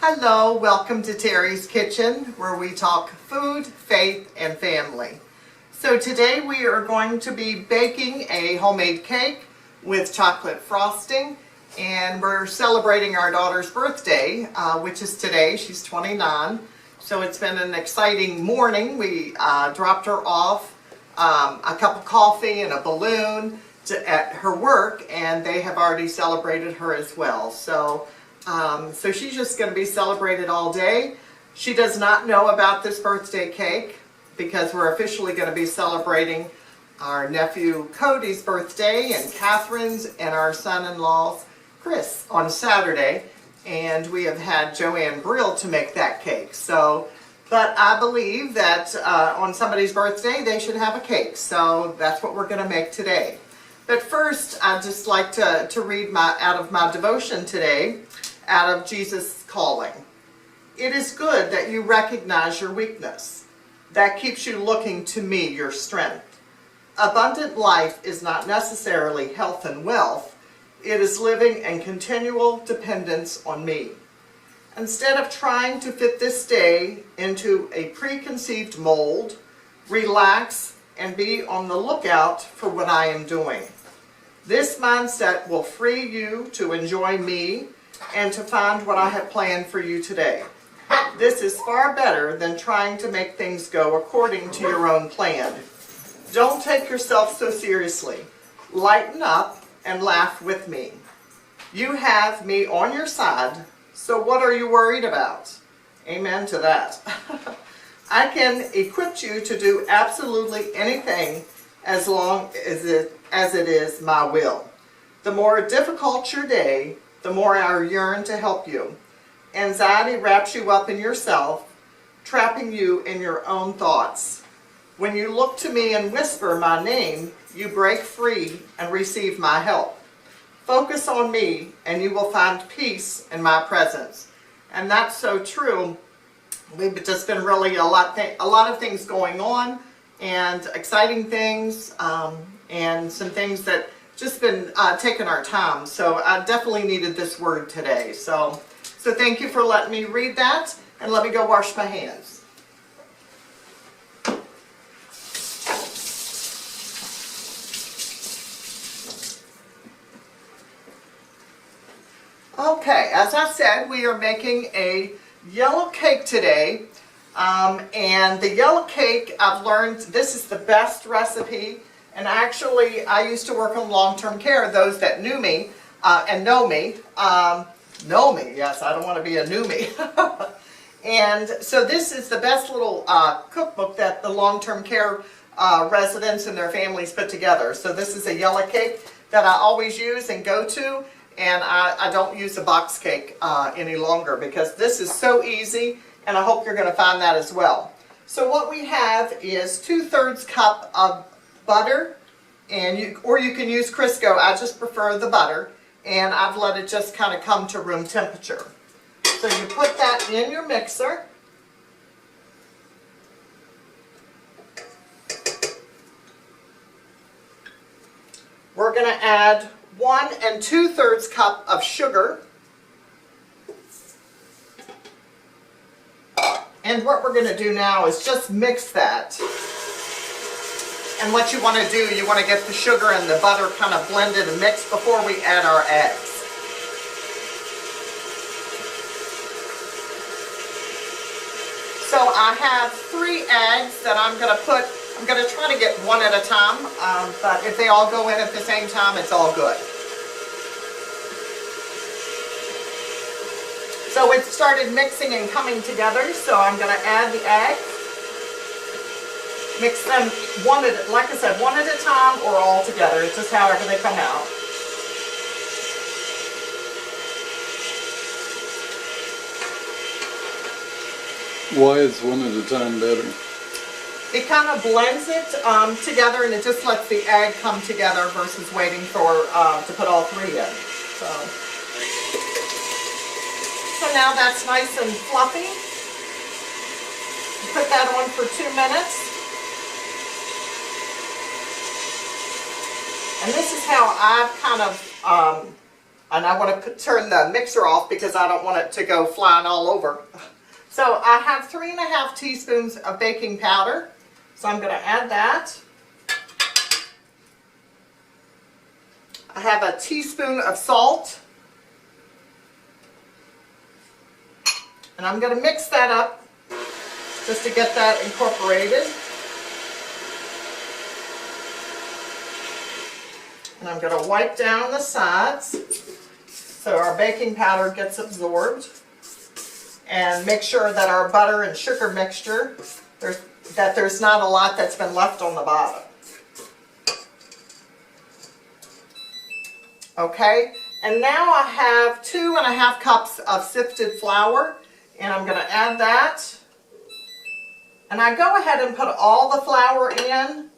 Hello, welcome to Terry's Kitchen, where we talk food, faith, and family. So today we are going to be baking a homemade cake with chocolate frosting, and we're celebrating our daughter's birthday, which is today. She's 29. So it's been an exciting morning. We dropped her off a cup of coffee and a balloon at her work, and they have already celebrated her as well. So she's just going to be celebrated all day. She does not know about this birthday cake because we're officially going to be celebrating our nephew Cody's birthday and Catherine's and our son-in-law's Chris on Saturday. And we have had Joanne Grill to make that cake. But I believe that on somebody's birthday they should have a cake. So that's what we're going to make today. But first, I'd just like to read out of my devotion today, out of Jesus' Calling. It is good that you recognize your weakness. That keeps you looking to me, your strength. Abundant life is not necessarily health and wealth. It is living in continual dependence on me. Instead of trying to fit this day into a preconceived mold, relax and be on the lookout for what I am doing. This mindset will free you to enjoy me and to find what I have planned for you today. This is far better than trying to make things go according to your own plan. Don't take yourself so seriously. Lighten up and laugh with me. You have me on your side, so what are you worried about? Amen to that. I can equip you to do absolutely anything as long as it is my will. The more difficult your day, the more I yearn to help you. Anxiety wraps you up in yourself, trapping you in your own thoughts. When you look to me and whisper my name, you break free and receive my help. Focus on me and you will find peace in my presence. And that's so true. We've just been really a lot of things going on, and exciting things, and some things that just been taking our time. So I definitely needed this word today. So thank you for letting me read that, and let me go wash my hands. Okay, as I said, we are making a yellow cake today. And the yellow cake, I've learned this is the best recipe. And actually, I used to work on long-term care. Those that knew me and know me, yes, I don't want to be a new me. And so this is the best little cookbook that the long-term care residents and their families put together. So this is a yellow cake that I always use and go to. And I don't use a box cake any longer because this is so easy, and I hope you're going to find that as well. So what we have is 2/3 cup of butter, or you can use Crisco. I just prefer the butter, and I've let it just kind of come to room temperature. So you put that in your mixer. We're going to add 1 2/3 cup of sugar. And what we're going to do now is just mix that. And what you want to do, you want to get the sugar and the butter kind of blended and mixed before we add our eggs. So I have 3 eggs that I'm going to put. I'm going to try to get one at a time, but if they all go in at the same time, it's all good. So it started mixing and coming together, so I'm going to add the eggs. Mix them like I said, one at a time or all together. It's just however they come out. Why is one at a time better? It kind of blends it together, and it just lets the egg come together versus waiting for to put all 3 in. So now that's nice and fluffy. Put that on for 2 minutes. And this is how I've kind of And I want to turn the mixer off because I don't want it to go flying all over. So I have 3½ teaspoons of baking powder. So I'm going to add that. I have a teaspoon of salt. And I'm going to mix that up just to get that incorporated. And I'm going to wipe down the sides so our baking powder gets absorbed. And make sure that our butter and sugar mixture, there's not a lot that's been left on the bottom. Okay, and now I have 2½ cups of sifted flour, and I'm going to add that. And I go ahead and put all the flour in.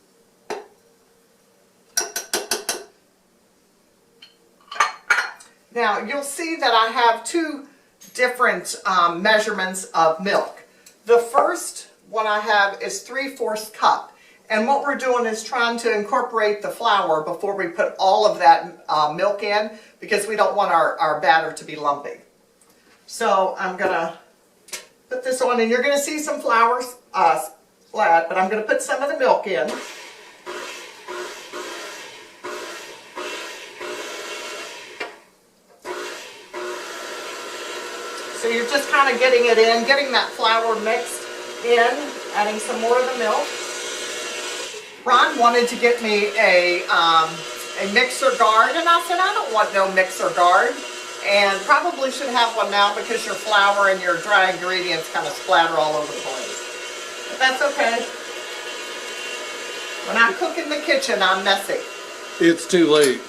Now you'll see that I have 2 different measurements of milk. The first one I have is 3/4 cup. And what we're doing is trying to incorporate the flour before we put all of that milk in, because we don't want our batter to be lumpy. So I'm going to put this on, and you're going to see some flour splat, but I'm going to put some of the milk in. So you're just kind of getting it in, getting that flour mixed in, adding some more of the milk. Ron wanted to get me a mixer guard, and I said, I don't want no mixer guard, and probably should have one now because your flour and your dry ingredients kind of splatter all over the place. But that's okay. When I cook in the kitchen, I'm messy. It's too late.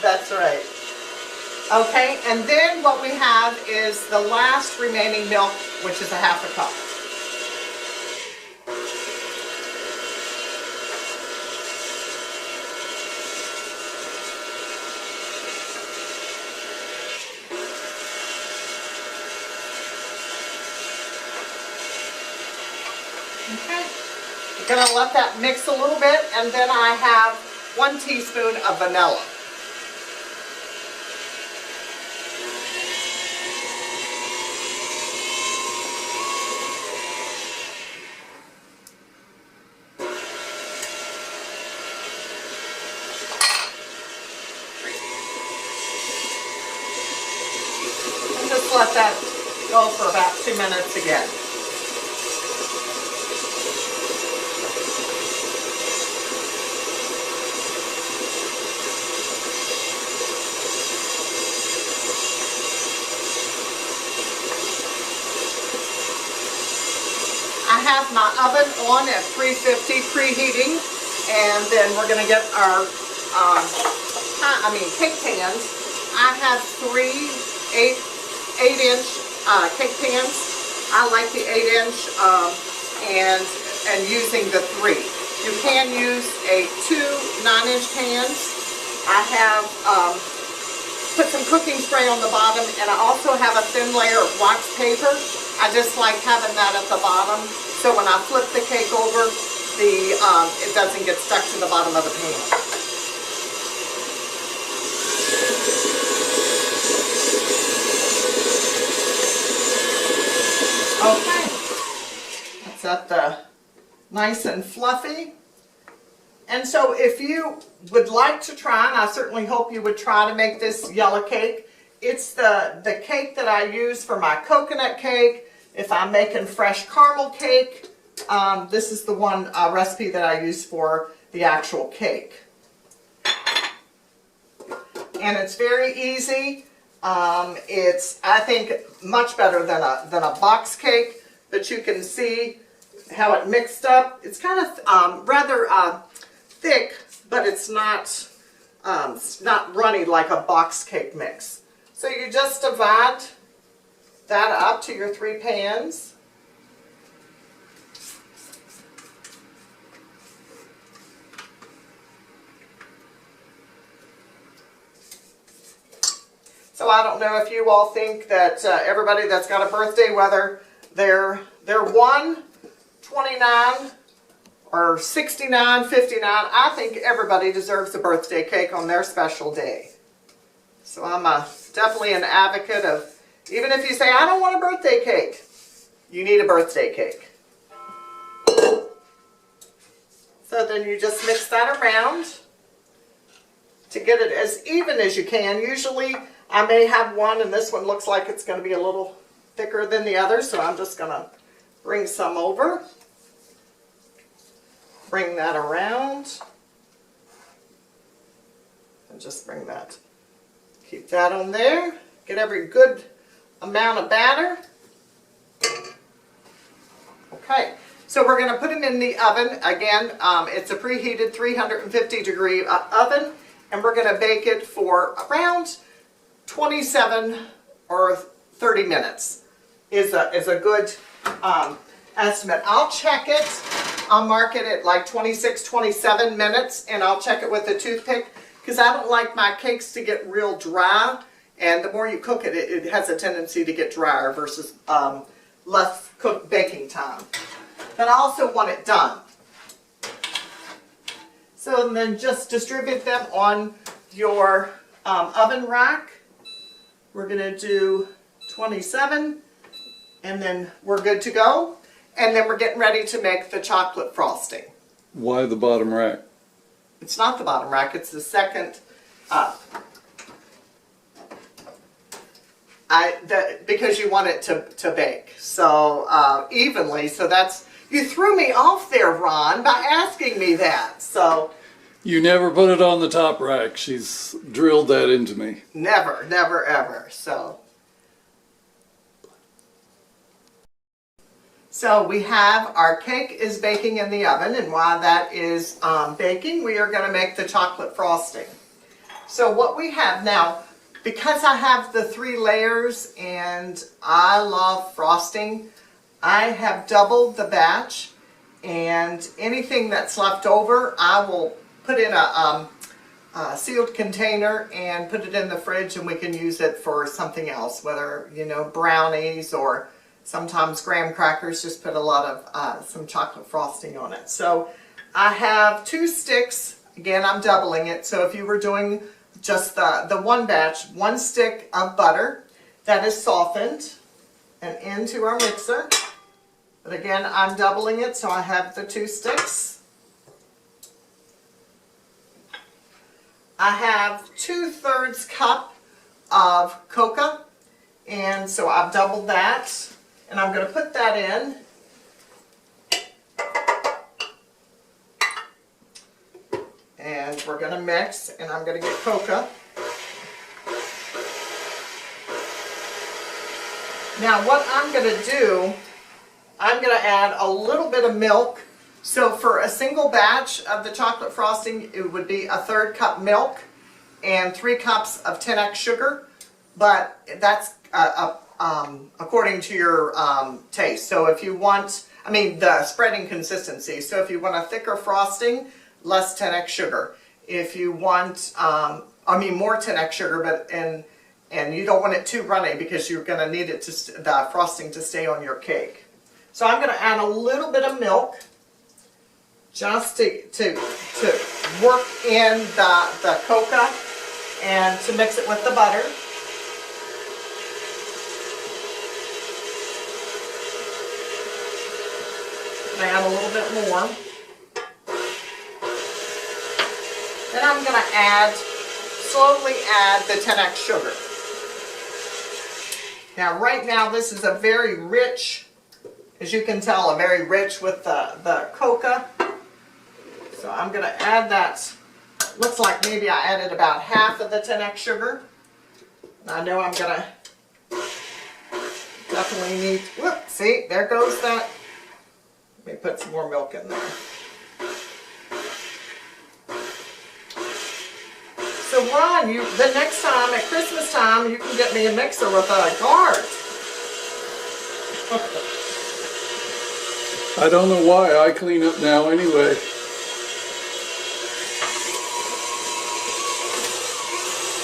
That's right. Okay, and then what we have is the last remaining milk, which is 1/2 cup. Okay, we're going to let that mix a little bit, and then I have 1 teaspoon of vanilla. And just let that go for about 2 minutes again. I have my oven on at 350 preheating, and then we're going to get our cake pans. I have 3 8-inch cake pans. I like the 8-inch and using the 3. You can use 2 9-inch pans. I have put some cooking spray on the bottom, and I also have a thin layer of wax paper. I just like having that at the bottom, so when I flip the cake over, it doesn't get stuck to the bottom of the pan. Okay, that's at the nice and fluffy. And so if you would like to try, and I certainly hope you would try to make this yellow cake, it's the cake that I use for my coconut cake. If I'm making fresh caramel cake, this is the one recipe that I use for the actual cake. And it's very easy. It's, I think, much better than a box cake, but you can see how it mixed up. It's kind of rather thick, but it's not runny like a box cake mix. So you just divide that up to your 3 pans. So I don't know if you all think that everybody that's got a birthday, whether they're 1, 29, or 69, 59, I think everybody deserves a birthday cake on their special day. So I'm definitely an advocate of, even if you say, I don't want a birthday cake, you need a birthday cake. So then you just mix that around to get it as even as you can. Usually I may have one and this one looks like it's going to be a little thicker than the other, so I'm just going to bring some over. Bring that around. And just bring that. Keep that on there. Get every good amount of batter. Okay, so we're going to put them in the oven. Again, it's a preheated 350-degree oven, and we're going to bake it for around 27 or 30 minutes is a good estimate. I'll check it. I'll mark it at like 26, 27 minutes, and I'll check it with a toothpick because I don't like my cakes to get real dry, and the more you cook it, it has a tendency to get drier versus less baking time. But I also want it done. So then just distribute them on your oven rack. We're going to do 27, and then we're good to go. And then we're getting ready to make the chocolate frosting. Why the bottom rack? It's not the bottom rack, it's the second up. Because you want it to bake so evenly. So that's, you threw me off there, Ron, by asking me that. So You never put it on the top rack. She's drilled that into me. never, never, ever. So we have our cake is baking in the oven, and while that is baking, we are going to make the chocolate frosting. So what we have now, because I have the 3 layers and I love frosting, I have doubled the batch, and anything that's left over I will put in a sealed container and put it in the fridge, and we can use it for something else, whether, you know, brownies or sometimes graham crackers. Just put a lot of some chocolate frosting on it. So I have 2 sticks. Again, I'm doubling it. So if you were doing just the one batch, 1 stick of butter that is softened and into our mixer. But again, I'm doubling it, so I have the 2 sticks. I have 2/3 cup of cocoa, and so I've doubled that. And I'm going to put that in. And we're going to mix, and I'm going to get cocoa. Now what I'm going to do, I'm going to add a little bit of milk. So for a single batch of the chocolate frosting, it would be 1/3 cup milk and 3 cups of 10x sugar. But that's according to your taste. So if you want, the spreading consistency. So if you want a thicker frosting, less 10x sugar. If you want, more 10x sugar, but and you don't want it too runny because you're going to need it the frosting to stay on your cake. So I'm going to add a little bit of milk just to work in the cocoa and to mix it with the butter. Add a little bit more. Then I'm going to slowly add the 10x sugar. Now right now this is a very rich, as you can tell, a very rich with the cocoa. So I'm going to add that. Looks like maybe I added about half of the 10x sugar. And I know I'm going to definitely need, whoop, see, there goes that. Let me put some more milk in there. So Ron, the next time at Christmas time, you can get me a mixer with a guard. I don't know why. I clean up now anyway.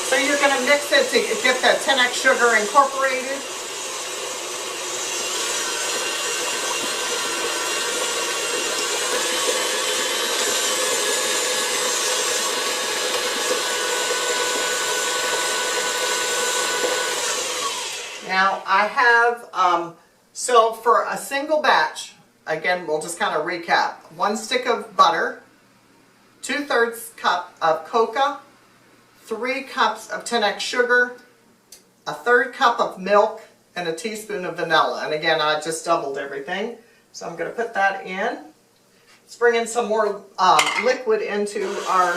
So you're going to mix it to get that 10x sugar incorporated. have, so for a single batch, again, we'll just kind of recap. 1 stick of butter, 2/3 cup of cocoa, 3 cups of 10x sugar, 1/3 cup of milk, and a teaspoon of vanilla. And again, I just doubled everything. So I'm going to put that in. Let's bring in some more liquid into our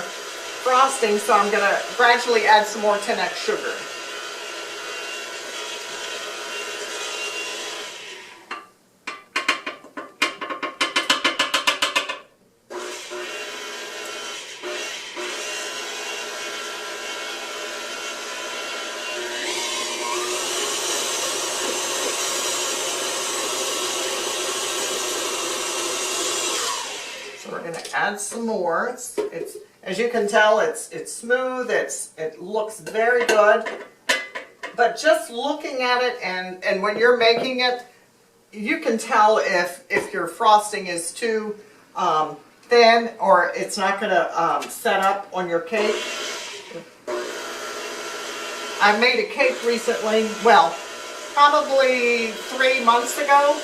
frosting. So I'm going to gradually add some more 10x sugar. So we're going to add some more. It's as you can tell, it's smooth. It looks very good. But just looking at it and when you're making it, you can tell if your frosting is too thin or it's not going to set up on your cake. I made a cake recently, well, probably 3 months ago,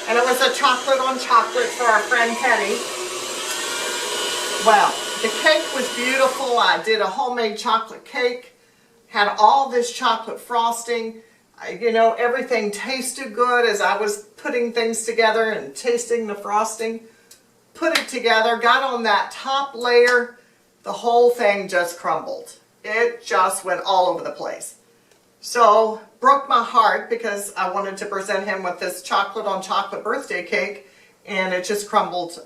and it was a chocolate on chocolate for our friend Teddy. Well, the cake was beautiful. I did a homemade chocolate cake, had all this chocolate frosting. You know, everything tasted good as I was putting things together and tasting the frosting. Put it together, got on that top layer, the whole thing just crumbled. It just went all over the place. So, broke my heart because I wanted to present him with this chocolate on chocolate birthday cake, and it just crumbled.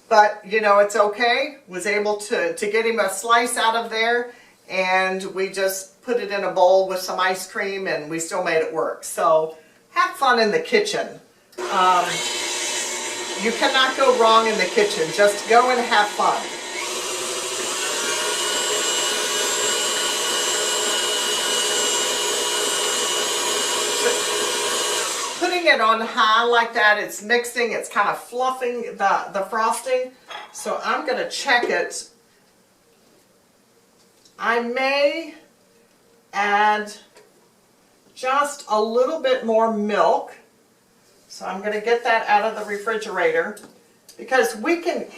But, you know, it's okay. Was able to get him a slice out of there, and we just put it in a bowl with some ice cream, and we still made it work. So, have fun in the kitchen. You cannot go wrong in the kitchen. Just go and have fun. Putting it on high like that, it's mixing, it's kind of fluffing the frosting. So I'm going to check it. I may add just a little bit more milk. So I'm going to get that out of the refrigerator because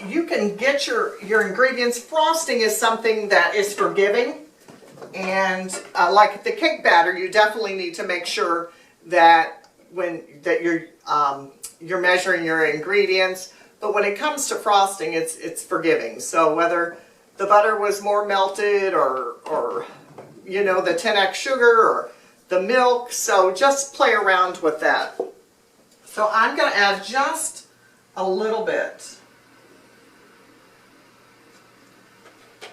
you can get your ingredients. Frosting is something that is forgiving, and like the cake batter, you definitely need to make sure that you're measuring your ingredients. But when it comes to frosting, it's forgiving. So whether the butter was more melted or you know, the 10x sugar or the milk, so just play around with that. So I'm going to add just a little bit.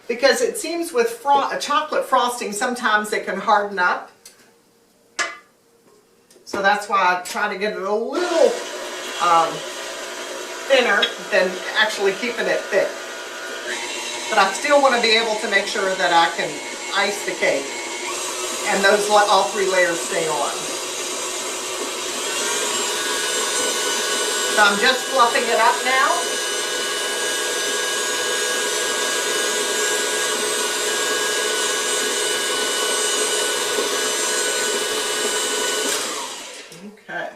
Because it seems with chocolate frosting, sometimes it can harden up. So that's why I try to get it a little thinner than actually keeping it thick. But I still want to be able to make sure that I can ice the cake and those all 3 layers stay on. So I'm just fluffing it up now. Okay,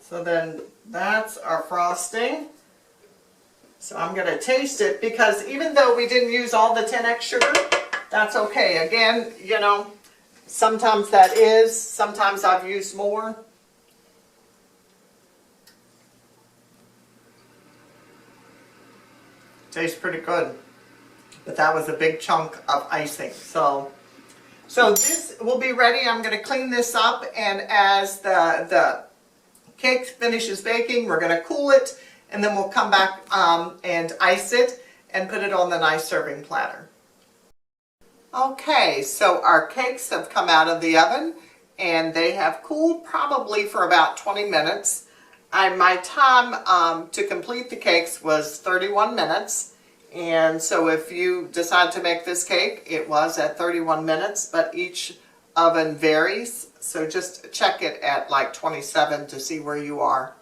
so then that's our frosting. So I'm going to taste it because even though we didn't use all the 10x sugar, that's okay. Again, you know, sometimes that is, sometimes I've used more. Tastes pretty good, but that was a big chunk of icing. So this will be ready. I'm going to clean this up, and as the cake finishes baking, we're going to cool it, and then we'll come back and ice it and put it on the nice serving platter. Okay, so our cakes have come out of the oven, and they have cooled probably for about 20 minutes. My time to complete the cakes was 31 minutes, and so if you decide to make this cake, it was at 31 minutes, but each oven varies, so just check it at like 27 to see where you are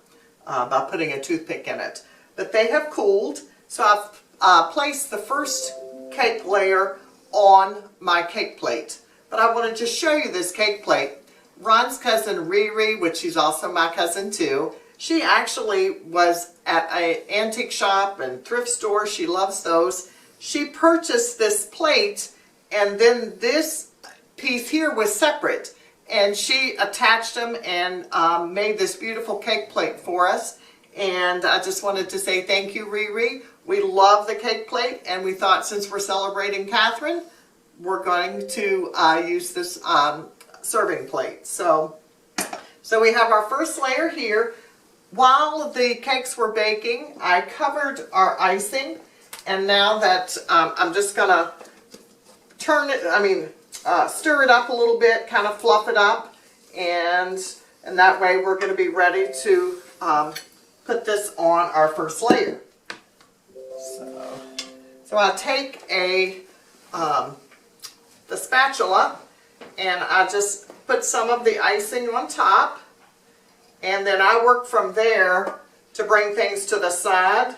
by putting a toothpick in it. But they have cooled, so I've placed the first cake layer on my cake plate. But I wanted to show you this cake plate. Ron's cousin Riri, which she's also my cousin too, she actually was at an antique shop and thrift store. She loves those. She purchased this plate, and then this piece here was separate. And she attached them and made this beautiful cake plate for us. And I just wanted to say thank you, Riri. We love the cake plate, and we thought since we're celebrating Catherine, we're going to use this serving plate. So we have our first layer here. While the cakes were baking, I covered our icing, and now that I'm just gonna stir it up a little bit, kind of fluff it up, and that way we're gonna be ready to put this on our first layer. So I'll take the spatula, and I just put some of the icing on top. And then I work from there to bring things to the side.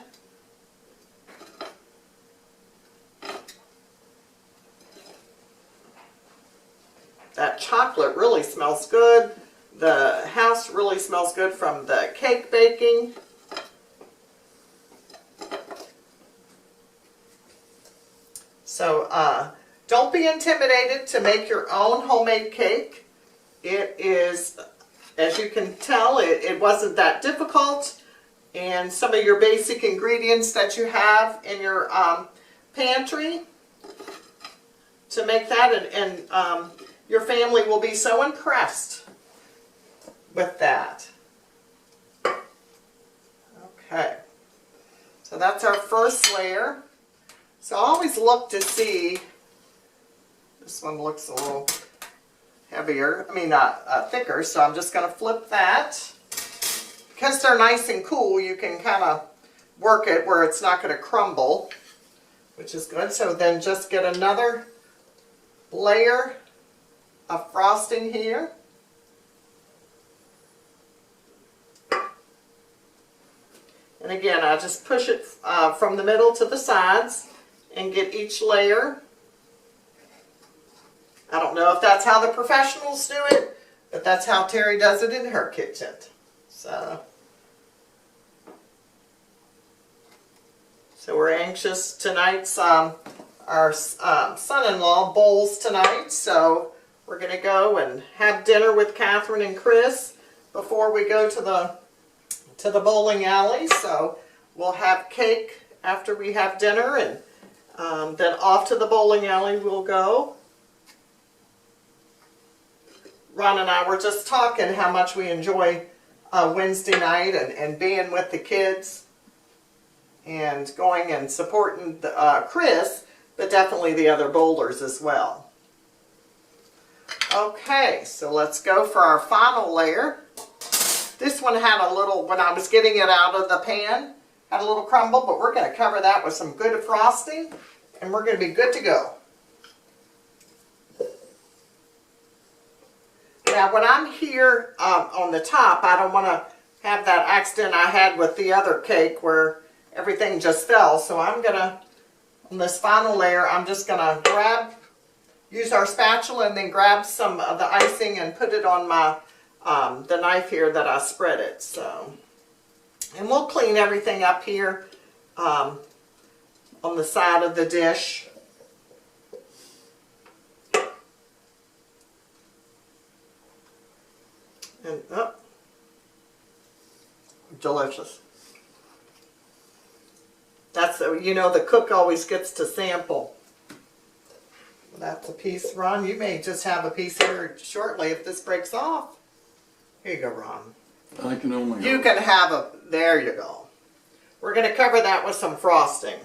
That chocolate really smells good. The house really smells good from the cake baking. So don't be intimidated to make your own homemade cake. It is, as you can tell, it wasn't that difficult, and some of your basic ingredients that you have in your pantry to make that, and your family will be so impressed with that. Okay, so that's our first layer. So I always look to see, this one looks a little heavier, thicker, so I'm just going to flip that. Because they're nice and cool, you can kind of work it where it's not going to crumble, which is good. So then just get another layer of frosting here. And again, I just push it from the middle to the sides and get each layer. I don't know if that's how the professionals do it, but that's how Terry does it in her kitchen. So we're anxious. Tonight's our son-in-law bowls tonight, so we're going to go and have dinner with Catherine and Chris before we go to the bowling alley. So we'll have cake after we have dinner, and then off to the bowling alley we'll go. Ron and I were just talking how much we enjoy Wednesday night and being with the kids and going and supporting Chris, but definitely the other bowlers as well. Okay, so let's go for our final layer. This one had a little, when I was getting it out of the pan, had a little crumble, but we're going to cover that with some good frosting, and we're going to be good to go. Now, when I'm here on the top, I don't want to have that accident I had with the other cake where everything just fell. So I'm going to, on this final layer, I'm just going to use our spatula and then grab some of the icing and put it on my the knife here that I spread it. So, and we'll clean everything up here on the side of the dish. And delicious. That's, the cook always gets to sample. That's a piece, Ron. You may just have a piece here shortly if this breaks off. Here you go, Ron. I can only. You can have there you go. We're going to cover that with some frosting.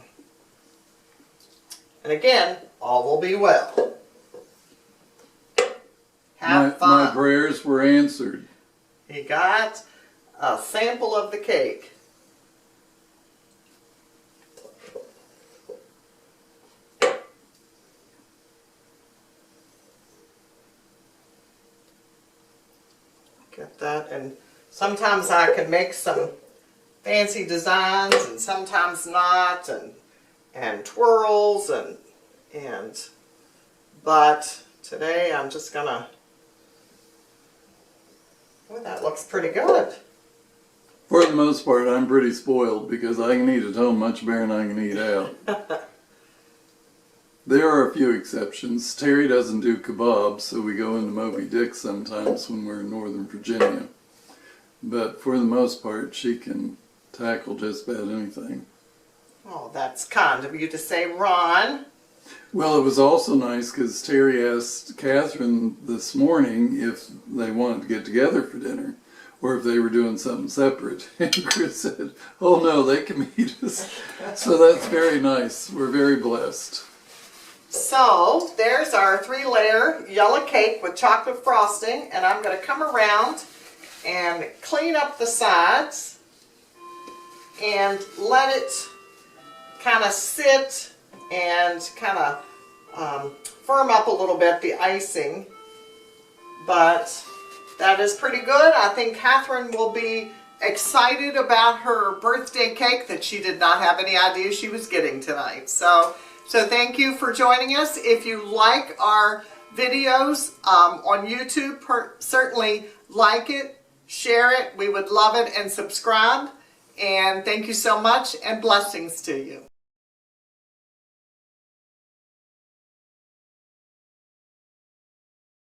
And again, all will be well. Have fun. My prayers were answered. He got a sample of the cake. Get that, and sometimes I can make some fancy designs and sometimes not, and twirls but today I'm just gonna Oh, that looks pretty good. For the most part, I'm pretty spoiled because I can eat at home much better than I can eat out. There are a few exceptions. Terry doesn't do kebabs, so we go into Moby Dick sometimes when we're in Northern Virginia. But for the most part, she can tackle just about anything. Oh, that's kind of you to say, Ron. Well, it was also nice because Terry asked Catherine this morning if they wanted to get together for dinner or if they were doing something separate. And Chris said, oh no, they can meet us. So that's very nice. We're very blessed. So there's our 3-layer yellow cake with chocolate frosting, and I'm going to come around and clean up the sides and let it kind of sit and kind of firm up a little bit, the icing. But that is pretty good. I think Catherine will be excited about her birthday cake that she did not have any idea she was getting tonight. So thank you for joining us. If you like our videos on YouTube, certainly like it, share it. We would love it, and subscribe. And thank you so much, and blessings to you.